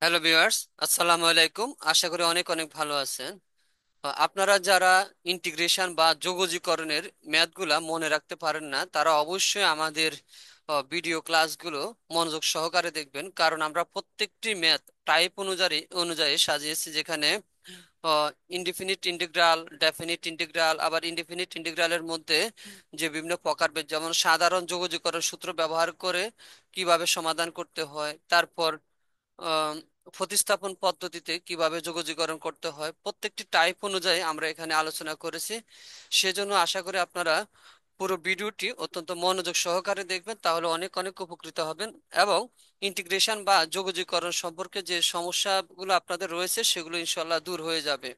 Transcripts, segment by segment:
Hello viewers, আসসালামু আলাইকুম। আশা করি অনেক অনেক ভালো আছেন। আপনারা যারা ইন্টিগ্রেশন বা যোগজীকরণের ম্যাথগুলা মনে রাখতে পারেন না, তারা অবশ্যই আমাদের ভিডিও ক্লাসগুলো মনোযোগ সহকারে দেখবেন, কারণ আমরা প্রত্যেকটি ম্যাথ টাইপ অনুযায়ী অনুযায়ী সাজিয়েছি, যেখানে ইনডিফিনিট ইন্টিগ্রাল, ডেফিনিট ইন্টিগ্রাল, আবার ইনডিফিনিট ইন্টিগ্রালের মধ্যে যে বিভিন্ন প্রকারভেদ, যেমন সাধারণ যোগজীকরণ সূত্র ব্যবহার করে কিভাবে সমাধান করতে হয়, তারপর আহ, প্রতিস্থাপন পদ্ধতিতে কিভাবে যোগজীকরণ করতে হয়, প্রত্যেকটি টাইপ অনুযায়ী আমরা এখানে আলোচনা করেছি। সেজন্য আশা করি আপনারা পুরো ভিডিওটি অত্যন্ত মনোযোগ সহকারে দেখবেন, তাহলে অনেক অনেক উপকৃত হবেন এবং ইন্টিগ্রেশন বা যোগজীকরণ সম্পর্কে যে সমস্যাগুলো আপনাদের রয়েছে সেগুলো ইনশাল্লাহ দূর হয়ে যাবে।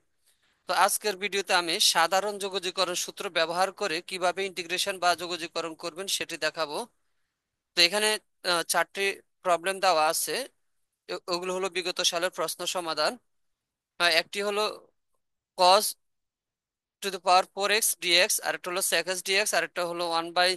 তো আজকের ভিডিওতে আমি সাধারণ যোগজীকরণ সূত্র ব্যবহার করে কিভাবে ইন্টিগ্রেশন বা যোগজীকরণ করবেন সেটি দেখাবো। তো এখানে চারটি প্রবলেম দেওয়া আছে। ওগুলো হলো বিগত সালের প্রশ্ন সমাধান। একটি হলো cos to the power 4x d x, আরেকটা হলো sec x ডিএক্স, আরেকটা হলো 1 by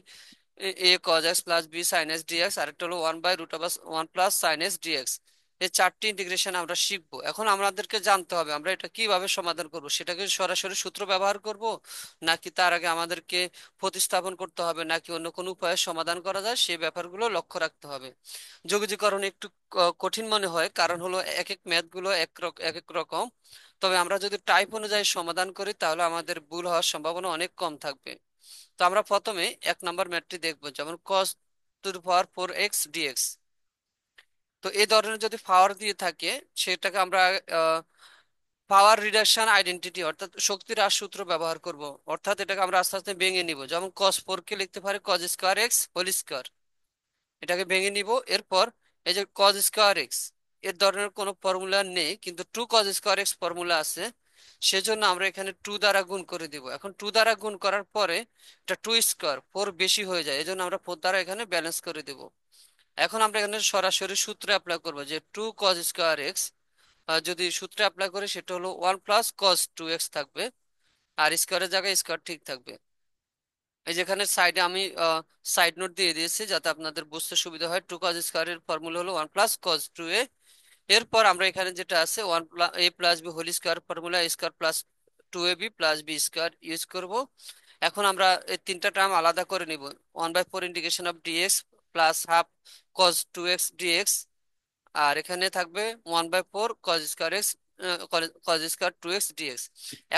a cos x plus B sine x d x, আরেকটা হলো 1/√1 প্লাস সাইন এক্স ডিএক্স। এই চারটি ইন্টিগ্রেশন আমরা শিখবো। এখন আমাদেরকে জানতে হবে আমরা এটা কিভাবে সমাধান করব, সেটাকে সরাসরি সূত্র ব্যবহার করব, নাকি তার আগে আমাদেরকে প্রতিস্থাপন করতে হবে, নাকি অন্য কোনো উপায়ে সমাধান করা যায়, সেই ব্যাপারগুলো লক্ষ্য রাখতে হবে। যোগজীকরণ একটু কঠিন মনে হয়, কারণ হলো এক এক ম্যাথ গুলো এক এক রকম। তবে আমরা যদি টাইপ অনুযায়ী সমাধান করি তাহলে আমাদের ভুল হওয়ার সম্ভাবনা অনেক কম থাকবে। তো আমরা প্রথমে 1 নম্বর ম্যাথটি দেখবো, যেমন cos⁴x ডিএক্স। তো এই ধরনের যদি পাওয়ার দিয়ে থাকে, সেটাকে আমরা পাওয়ার রিডাকশন আইডেন্টিটি অর্থাৎ শক্তি হ্রাস সূত্র ব্যবহার করব। অর্থাৎ এটাকে আমরা আস্তে আস্তে ভেঙে নিব, যেমন cos 4 কে লিখতে পারি cos²x হোল স্কয়ার। এটাকে ভেঙে নিব। এরপর এই যে cos²x, এর ধরনের কোনো ফর্মুলা নেই, কিন্তু 2 cos² x ফর্মুলা আছে। সেজন্য আমরা এখানে 2 দ্বারা গুণ করে দিব। এখন 2 দ্বারা গুণ করার পরে এটা 2², 4 বেশি হয়ে যায়, এজন্য আমরা 4 দ্বারা এখানে ব্যালেন্স করে দেব। এখন আমরা এখানে সরাসরি সূত্র অ্যাপ্লাই করব, যে 2 cos²x যদি সূত্রে অ্যাপ্লাই করি সেটা হলো 1 + cos 2x থাকবে, আর স্কোয়ারের জায়গায় স্কোয়ার ঠিক থাকবে। এই যেখানে সাইডে আমি সাইড নোট দিয়ে দিয়েছি যাতে আপনাদের বুঝতে সুবিধা হয়। 2 cos² এর ফর্মুলা হলো 1 + cos 2a। এরপর আমরা এখানে যেটা আছে a+b whole square formula, a² + 2ab + b² use করব। এখন আমরা এই তিনটা টার্ম আলাদা করে নিব। 1/4 integration of dx plus half cos 2x dx, আর এখানে থাকবে 1/4 cos²x cos²2x ডিএক্স।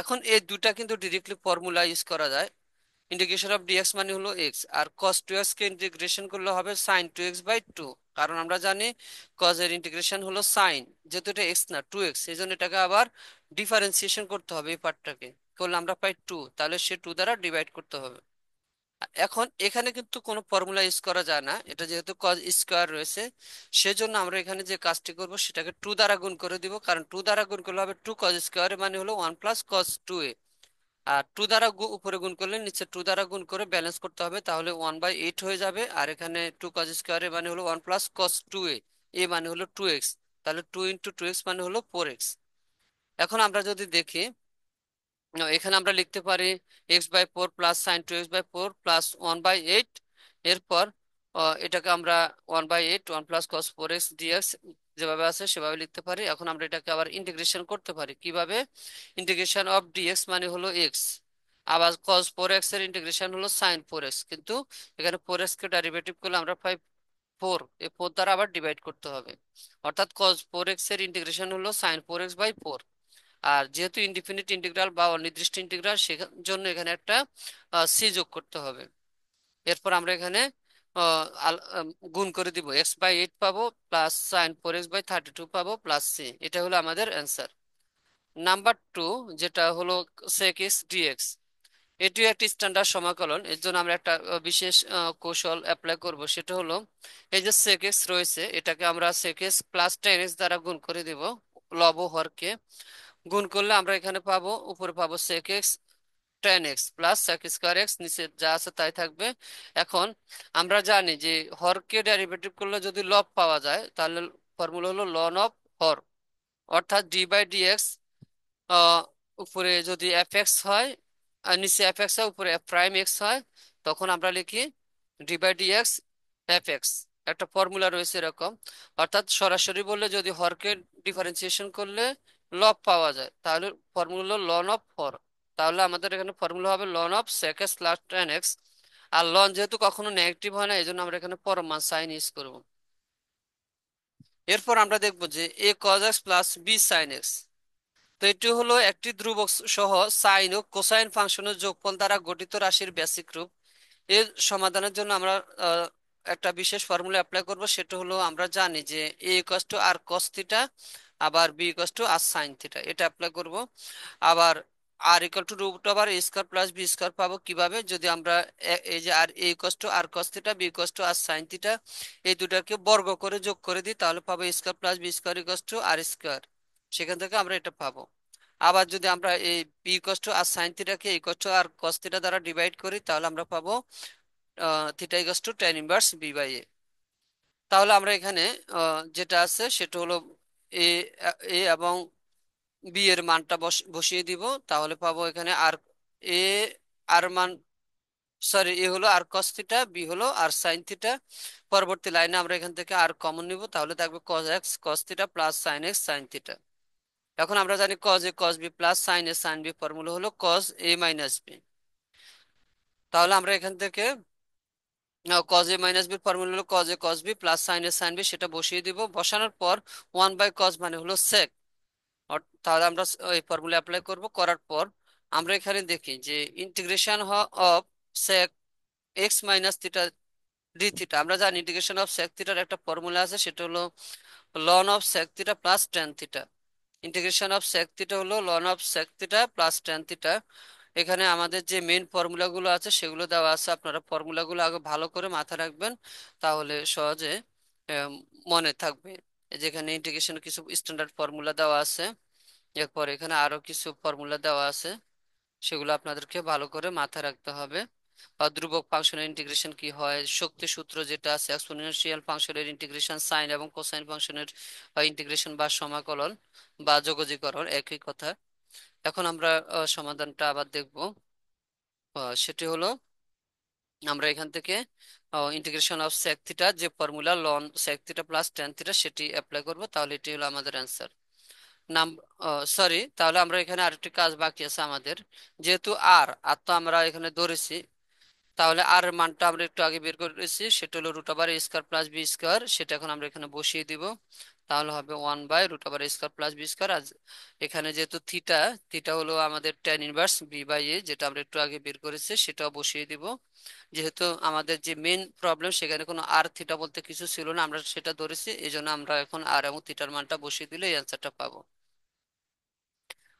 এখন এই দুটা কিন্তু ডিরেক্টলি ফর্মুলা ইউজ করা যায়। ইন্টিগ্রেশন অফ ডিএক্স মানে হলো এক্স, আর cos 2x কে ইন্টিগ্রেশন করলে হবে sin 2x/2। কারণ আমরা জানি cos এর ইন্টিগ্রেশন হলো সাইন, যেহেতু এটা এক্স না 2x, এই জন্য এটাকে আবার ডিফারেন্সিয়েশন করতে হবে। এই পার্টটাকে করলে আমরা পাই 2, তাহলে সে 2 দ্বারা ডিভাইড করতে হবে। এখন এখানে কিন্তু কোনো ফর্মুলা ইউজ করা যায় না, এটা যেহেতু cos স্কোয়ার রয়েছে। সেজন্য আমরা এখানে যে কাজটি করব সেটাকে 2 দ্বারা গুণ করে দিব, কারণ 2 দ্বারা গুণ করলে হবে 2 cos² মানে হলো 1 + cos 2a। আর 2 দ্বারা উপরে গুণ করলে নিচে 2 দ্বারা গুণ করে ব্যালেন্স করতে হবে, তাহলে 1/8 হয়ে যাবে। আর এখানে 2 cos² এর মানে হলো 1 + cos 2a, এ মানে হলো 2x, তাহলে 2 × 2x মানে হলো 4x। এখন আমরা যদি দেখি, এখানে আমরা লিখতে পারি x/4 plus sin 2x/4 plus 1/8। এরপর এটাকে আমরা 1/8 1 + cos 4x ডিএক্স যেভাবে আছে সেভাবে লিখতে পারি। এখন আমরা এটাকে আবার ইন্টিগ্রেশন করতে পারি। কিভাবে? ইন্টিগ্রেশন অফ ডিএক্স মানে হলো এক্স, আবার cos 4x এর ইন্টিগ্রেশন হলো sin 4x, কিন্তু এখানে 4x কে ডেরিভেটিভ করলে আমরা পাই 4, এই 4 দ্বারা আবার ডিভাইড করতে হবে। অর্থাৎ cos 4x এর ইন্টিগ্রেশন হলো sin 4x/4। আর যেহেতু ইনডিফিনিট ইন্টিগ্রাল বা অনির্দিষ্ট ইন্টিগ্রাল, জন্য এখানে একটা সি যোগ করতে হবে। এরপর আমরা এখানে গুণ করে দিব, x/8 পাবো প্লাস sin 4x/32 পাবো প্লাস সি। এটা হলো আমাদের অ্যান্সার। নাম্বার 2, যেটা হলো sec x ডিএক্স। এটিও একটি স্ট্যান্ডার্ড সমাকলন, এর জন্য আমরা একটা বিশেষ কৌশল অ্যাপ্লাই করব। সেটা হলো এই যে sec x রয়েছে, এটাকে আমরা sec x plus tan x দ্বারা গুণ করে দিব, লব ও হরকে গুণ করলে আমরা এখানে পাবো, উপরে পাবো sec x tan x plus sec² x, নিচে যা আছে তাই থাকবে। এখন আমরা জানি যে হরকে ডেরিভেটিভ করলে যদি লব পাওয়া যায়, তাহলে ফর্মুলা হলো লন অফ হর, অর্থাৎ d/dx উপরে যদি fx হয় আর নিচে fx হয়, উপরে f প্রাইম x হয়, তখন আমরা লিখি d/dx fx। একটা ফর্মুলা রয়েছে এরকম। অর্থাৎ সরাসরি বললে যদি হরকে ডিফারেন্সিয়েশন করলে লব পাওয়া যায়, তাহলে ফর্মুলা হলো লন অফ হর। তাহলে আমাদের এখানে ফর্মুলা হবে ln of sec x plus tan x. আর লন যেহেতু কখনো নেগেটিভ হয় না, এই জন্য আমরা এখানে পরম মান সাইন ইউজ করবো। এরপর আমরা দেখবো যে A cos x plus B sine x. তো এটি হলো একটি ধ্রুবক সহ সাইন ও কোসাইন ফাংশনের যোগফল দ্বারা গঠিত রাশির বেসিক রূপ। এর সমাধানের জন্য আমরা আহ, একটা বিশেষ ফর্মুলা অ্যাপ্লাই করব। সেটা হলো আমরা জানি যে A equals to R cos theta, আবার B equals to R sine theta, এটা অ্যাপ্লাই করব। আবার R equal to root over A square plus B square পাবো কিভাবে, যদি আমরা এই যে আর A equals to R cos theta, B equals to R sine theta, এই দুটাকে বর্গ করে যোগ করে দিই, তাহলে পাবো A square plus B square equals to R square. সেখান থেকে আমরা এটা পাবো। আবার যদি আমরা এই B equals to R sine থিটাকে equals to R cos theta দ্বারা ডিভাইড করি, তাহলে আমরা পাবো theta equals to tan inverse B by A. তাহলে আমরা এখানে যেটা আছে সেটা হলো এ এ এবং বি এর মানটা বসিয়ে দিব। তাহলে পাবো এখানে আর এ আর মান, সরি, এ হলো আর কস থিটা, বি হলো আর সাইন থিটা। পরবর্তী লাইনে আমরা এখান থেকে আর কমন নিব, তাহলে থাকবে cos X cos theta plus sine X sine theta. এখন আমরা জানি cos A cos B plus sine A sine B formula হলো কস এ মাইনাস বি। তাহলে আমরা এখান থেকে কজ এ মাইনাস বির ফর্মুলা হলো cos A cos B plus sine A sine B, সেটা বসিয়ে দিব। বসানোর পর ওয়ান বাই কস মানে হলো সেক। তাহলে আমরা এই ফর্মুলা অ্যাপ্লাই করব। করার পর আমরা এখানে দেখি যে integration of sec x minus theta d theta. আমরা জানি ইন্টিগ্রেশন অফ সেক থিটার একটা ফর্মুলা আছে, সেটা হলো ln of sec theta plus tan theta. Integration of sec theta হলো ln of sec theta plus tan theta. এখানে আমাদের যে মেন ফর্মুলাগুলো আছে সেগুলো দেওয়া আছে, আপনারা ফর্মুলাগুলো আগে ভালো করে মাথায় রাখবেন, তাহলে সহজে আহ, মনে থাকবে। যেখানে ইন্টিগ্রেশন কিছু স্ট্যান্ডার্ড ফর্মুলা দেওয়া আছে, এরপর এখানে আরো কিছু ফর্মুলা দেওয়া আছে, সেগুলো আপনাদেরকে ভালো করে মাথায় রাখতে হবে। ধ্রুবক ফাংশনের ইন্টিগ্রেশন কি হয়, শক্তি সূত্র যেটা আছে, এক্সপোনেনশিয়াল ফাংশনের ইন্টিগ্রেশন, সাইন এবং কোসাইন ফাংশনের ইন্টিগ্রেশন বা সমাকলন বা যোগজীকরণ একই কথা। এখন আমরা সমাধানটা আবার দেখব। সেটি হলো আমরা এখান থেকে ইন্টিগ্রেশন অফ সেক থিটা যে formula ln sec theta plus tan theta সেটি অ্যাপ্লাই করব, তাহলে এটি হলো আমাদের অ্যান্সার। নাম সরি, তাহলে আমরা এখানে আরেকটি কাজ বাকি আছে আমাদের। যেহেতু আর আর তো আমরা এখানে ধরেছি, তাহলে আর এর মানটা আমরা একটু আগে বের করেছি, সেটা হলো root over A square plus B square. সেটা এখন আমরা এখানে বসিয়ে দিব। তাহলে হবে one by root over A square plus B square. আর এখানে যেহেতু থিটা, থিটা হলো আমাদের tan inverse B by A, যেটা আমরা একটু আগে বের করেছি, সেটাও বসিয়ে দিব। যেহেতু আমাদের যে মেন প্রবলেম সেখানে কোনো আর থিটা বলতে কিছু ছিল না, আমরা সেটা ধরেছি, এই জন্য আমরা এখন আর এবং থিটার মানটা বসিয়ে দিলে এই অ্যান্সারটা পাবো।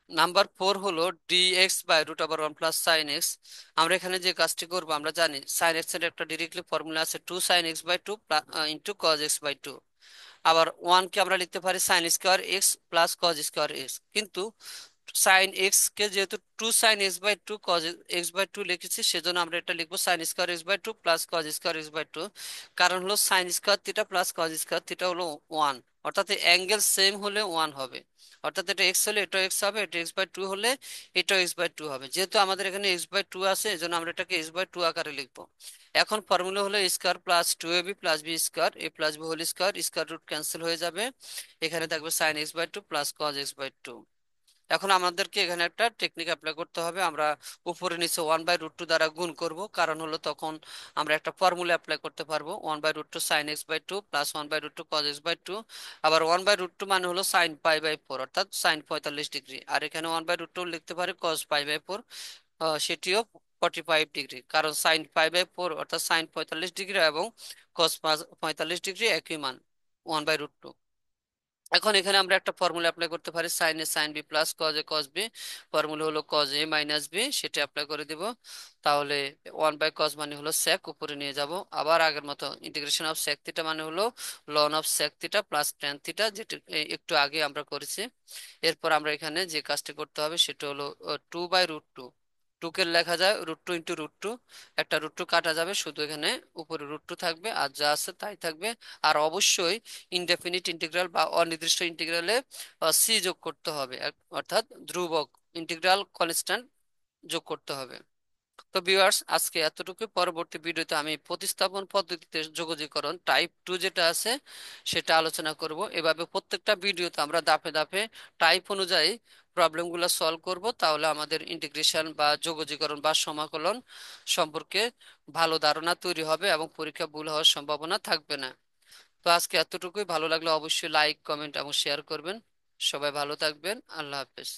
নাম্বার ফোর হলো d x by root over one plus sine x. আমরা এখানে যে কাজটি করবো, আমরা জানি সাইন এক্স এর একটা ডিরেক্টলি ফর্মুলা আছে, two sine x by two into cos x by two. আবার ওয়ানকে আমরা লিখতে পারি sine square x plus cos square x. কিন্তু সাইন এক্স কে যেহেতু two sine x by two cos x by two লিখেছি, সেজন্য আমরা এটা লিখবো sine square x by two plus cos square x by two. কারণ হলো sine square theta plus cos square theta হলো ওয়ান, অর্থাৎ অ্যাঙ্গেল সেম হলে ওয়ান হবে। অর্থাৎ এটা এক্স হলে এটা এক্স হবে, এটা এক্স বাই টু হলে এটা এক্স বাই টু হবে। যেহেতু আমাদের এখানে এক্স বাই টু আছে, এই জন্য আমরা এটাকে এক্স বাই টু আকারে লিখবো। এখন ফর্মুলা হলো square plus two A B plus B square, A plus B whole square, square root cancel হয়ে যাবে। এখানে থাকবে sine x by two plus cos x by two. এখন আমাদেরকে এখানে একটা টেকনিক অ্যাপ্লাই করতে হবে। আমরা উপরে নিচে ওয়ান বাই রুট টু দ্বারা গুণ করব, কারণ হলো তখন আমরা একটা ফর্মুলা অ্যাপ্লাই করতে পারবো, one by root two sine x by two plus one by root two cos x by two. আবার ওয়ান বাই রুট টু মানে হলো সাইন পাই বাই ফোর, অর্থাৎ সাইন 45 ডিগ্রি। আর এখানে ওয়ান বাই রুট টু লিখতে পারি cause pi by four, সেটিও 45 degree. কারণ সাইন পাই বাই ফোর অর্থাৎ সাইন 45 ডিগ্রি এবং কজ 45 ডিগ্রি একই মান, ওয়ান বাই রুট টু। এখন এখানে আমরা একটা ফর্মুলা অ্যাপ্লাই করতে পারি, sine A sine b plus cos a cos b. Formula হলো কজ এ মাইনাস বি, সেটা অ্যাপ্লাই করে দিব। তাহলে ওয়ান বাই কজ মানে হলো সেক, উপরে নিয়ে যাব। আবার আগের মতো ইন্টিগ্রেশন অফ সেক থিটা মানে হলো ln of sec theta plus tan theta, যেটা একটু আগে আমরা করেছি। এরপর আমরা এখানে যে কাজটি করতে হবে সেটা হলো two by root two. Two কে লেখা যায় root two into root two, একটা রুট টু কাটা যাবে, শুধু এখানে উপরে রুট টু থাকবে আর যা আছে তাই থাকবে। আর অবশ্যই ইনডেফিনিট ইন্টিগ্রাল বা অনির্দিষ্ট ইন্টিগ্রালে সি যোগ করতে হবে, অর্থাৎ ধ্রুবক ইন্টিগ্রাল কনস্ট্যান্ট যোগ করতে হবে। তো ভিউয়ার্স, আজকে এতটুকু। পরবর্তী ভিডিওতে আমি প্রতিস্থাপন পদ্ধতিতে যোগজীকরণ টাইপ 2 যেটা আছে সেটা আলোচনা করব। এভাবে প্রত্যেকটা ভিডিওতে আমরা ধাপে ধাপে টাইপ অনুযায়ী প্রবলেমগুলো সলভ করব, তাহলে আমাদের ইন্টিগ্রেশন বা যোগজীকরণ বা সমাকলন সম্পর্কে ভালো ধারণা তৈরি হবে এবং পরীক্ষা ভুল হওয়ার সম্ভাবনা থাকবে না। তো আজকে এতটুকুই। ভালো লাগলে অবশ্যই লাইক, কমেন্ট এবং শেয়ার করবেন। সবাই ভালো থাকবেন। আল্লাহ হাফেজ।